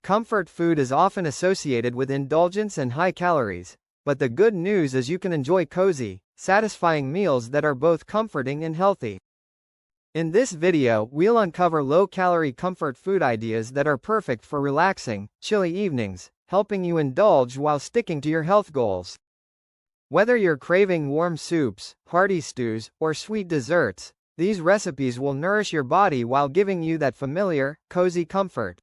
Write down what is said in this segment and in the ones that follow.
Comfort food is often associated with indulgence and high calories, but the good news is you can enjoy cozy, satisfying meals that are both comforting and healthy. In this video, we'll uncover low-calorie comfort food ideas that are perfect for relaxing, chilly evenings, helping you indulge while sticking to your health goals. Whether you're craving warm soups, hearty stews, or sweet desserts, these recipes will nourish your body while giving you that familiar, cozy comfort.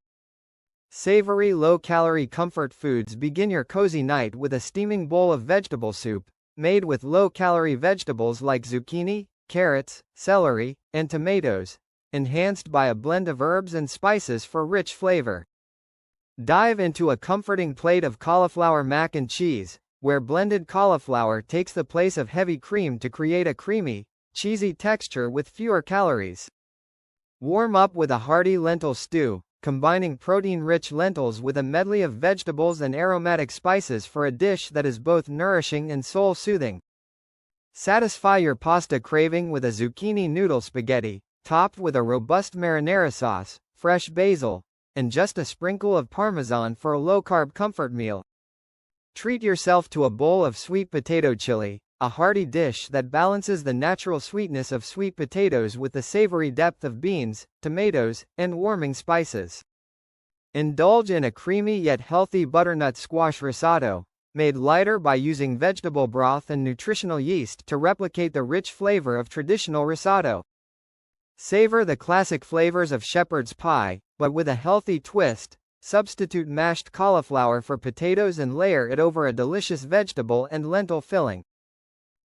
Savory low-calorie comfort foods. Begin your cozy night with a steaming bowl of vegetable soup, made with low-calorie vegetables like zucchini, carrots, celery, and tomatoes, enhanced by a blend of herbs and spices for rich flavor. Dive into a comforting plate of cauliflower mac and cheese, where blended cauliflower takes the place of heavy cream to create a creamy, cheesy texture with fewer calories. Warm up with a hearty lentil stew, combining protein-rich lentils with a medley of vegetables and aromatic spices for a dish that is both nourishing and soul-soothing. Satisfy your pasta craving with a zucchini noodle spaghetti, topped with a robust marinara sauce, fresh basil, and just a sprinkle of parmesan for a low-carb comfort meal. Treat yourself to a bowl of sweet potato chili, a hearty dish that balances the natural sweetness of sweet potatoes with the savory depth of beans, tomatoes, and warming spices. Indulge in a creamy yet healthy butternut squash risotto, made lighter by using vegetable broth and nutritional yeast to replicate the rich flavor of traditional risotto. Savor the classic flavors of shepherd's pie, but with a healthy twist. Substitute mashed cauliflower for potatoes and layer it over a delicious vegetable and lentil filling.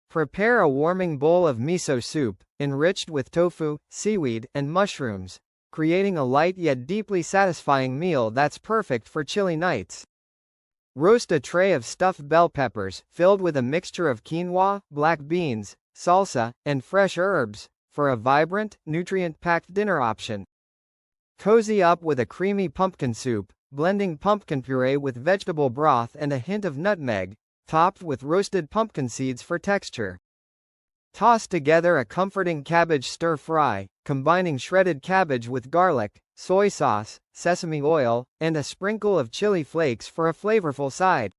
Prepare a warming bowl of miso soup, enriched with tofu, seaweed, and mushrooms, creating a light yet deeply satisfying meal that's perfect for chilly nights. Roast a tray of stuffed bell peppers, filled with a mixture of quinoa, black beans, salsa, and fresh herbs, for a vibrant, nutrient-packed dinner option. Cozy up with a creamy pumpkin soup, blending pumpkin puree with vegetable broth and a hint of nutmeg, topped with roasted pumpkin seeds for texture. Toss together a comforting cabbage stir-fry, combining shredded cabbage with garlic, soy sauce, sesame oil, and a sprinkle of chili flakes for a flavorful side.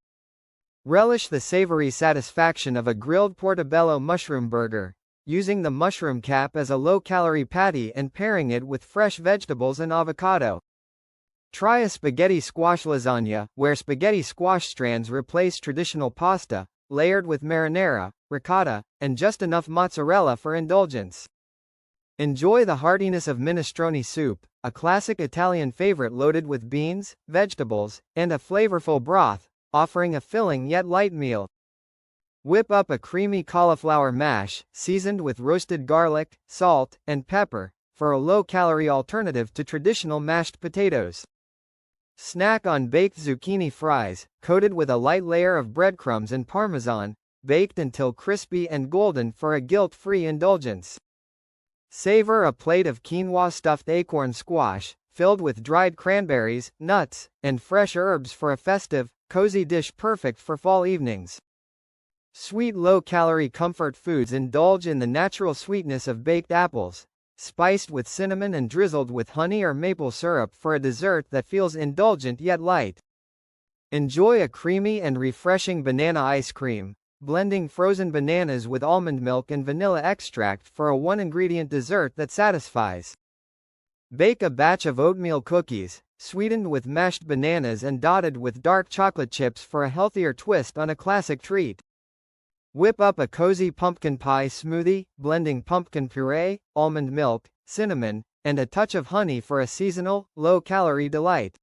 Relish the savory satisfaction of a grilled portobello mushroom burger, using the mushroom cap as a low-calorie patty and pairing it with fresh vegetables and avocado. Try a spaghetti squash lasagna, where spaghetti squash strands replace traditional pasta, layered with marinara, ricotta, and just enough mozzarella for indulgence. Enjoy the heartiness of minestrone soup, a classic Italian favorite loaded with beans, vegetables, and a flavorful broth, offering a filling yet light meal. Whip up a creamy cauliflower mash, seasoned with roasted garlic, salt, and pepper, for a low-calorie alternative to traditional mashed potatoes. Snack on baked zucchini fries, coated with a light layer of breadcrumbs and parmesan, baked until crispy and golden for a guilt-free indulgence. Savor a plate of quinoa-stuffed acorn squash, filled with dried cranberries, nuts, and fresh herbs for a festive, cozy dish perfect for fall evenings. Sweet low-calorie comfort foods. Indulge in the natural sweetness of baked apples, spiced with cinnamon and drizzled with honey or maple syrup for a dessert that feels indulgent yet light. Enjoy a creamy and refreshing banana ice cream, blending frozen bananas with almond milk and vanilla extract for a one-ingredient dessert that satisfies. Bake a batch of oatmeal cookies, sweetened with mashed bananas and dotted with dark chocolate chips for a healthier twist on a classic treat. Whip up a cozy pumpkin pie smoothie, blending pumpkin puree, almond milk, cinnamon, and a touch of honey for a seasonal, low-calorie delight.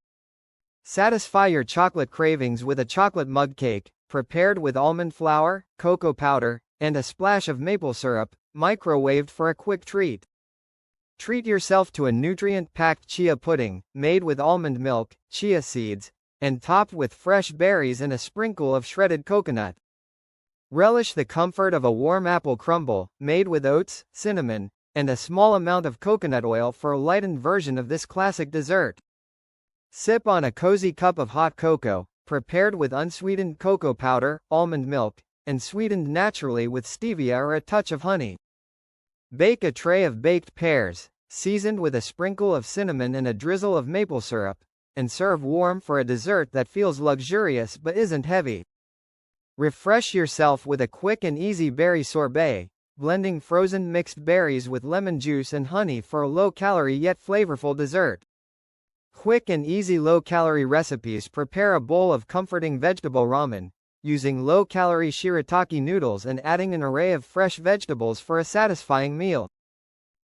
Satisfy your chocolate cravings with a chocolate mug cake, prepared with almond flour, cocoa powder, and a splash of maple syrup, microwaved for a quick treat. Treat yourself to a nutrient-packed chia pudding, made with almond milk, chia seeds, and topped with fresh berries and a sprinkle of shredded coconut. Relish the comfort of a warm apple crumble, made with oats, cinnamon, and a small amount of coconut oil for a lightened version of this classic dessert. Sip on a cozy cup of hot cocoa, prepared with unsweetened cocoa powder, almond milk, and sweetened naturally with stevia or a touch of honey. Bake a tray of baked pears, seasoned with a sprinkle of cinnamon and a drizzle of maple syrup, and serve warm for a dessert that feels luxurious but isn't heavy. Refresh yourself with a quick and easy berry sorbet, blending frozen mixed berries with lemon juice and honey for a low-calorie yet flavorful dessert. Quick and easy low-calorie recipes. Prepare a bowl of comforting vegetable ramen, using low-calorie shirataki noodles and adding an array of fresh vegetables for a satisfying meal.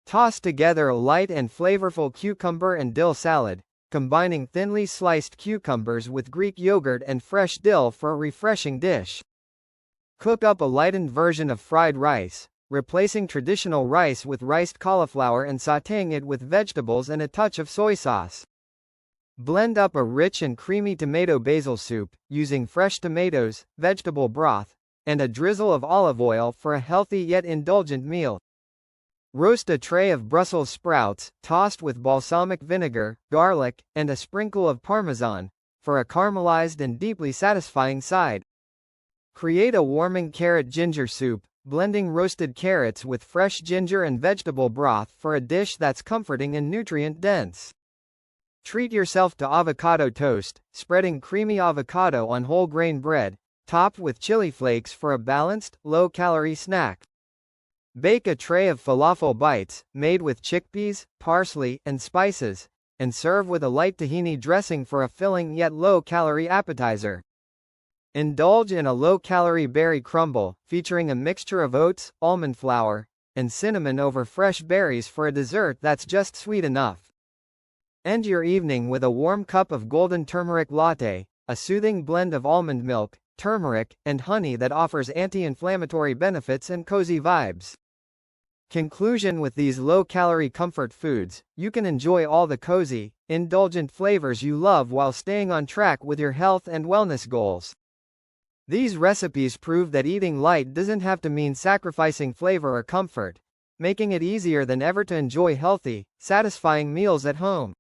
Toss together a light and flavorful cucumber and dill salad, combining thinly sliced cucumbers with Greek yogurt and fresh dill for a refreshing dish. Cook up a lightened version of fried rice, replacing traditional rice with riced cauliflower and sautéing it with vegetables and a touch of soy sauce. Blend up a rich and creamy tomato basil soup, using fresh tomatoes, vegetable broth, and a drizzle of olive oil for a healthy yet indulgent meal. Roast a tray of Brussels sprouts, tossed with balsamic vinegar, garlic, and a sprinkle of Parmesan, for a caramelized and deeply satisfying side. Create a warming carrot ginger soup, blending roasted carrots with fresh ginger and vegetable broth for a dish that's comforting and nutrient-dense. Treat yourself to avocado toast, spreading creamy avocado on whole grain bread, topped with chili flakes for a balanced, low-calorie snack. Bake a tray of falafel bites, made with chickpeas, parsley, and spices, and serve with a light tahini dressing for a filling yet low-calorie appetizer. Indulge in a low-calorie berry crumble, featuring a mixture of oats, almond flour, and cinnamon over fresh berries for a dessert that's just sweet enough. End your evening with a warm cup of golden turmeric latte, a soothing blend of almond milk, turmeric, and honey that offers anti-inflammatory benefits and cozy vibes. Conclusion: with these low-calorie comfort foods, you can enjoy all the cozy, indulgent flavors you love while staying on track with your health and wellness goals. These recipes prove that eating light doesn't have to mean sacrificing flavor or comfort, making it easier than ever to enjoy healthy, satisfying meals at home.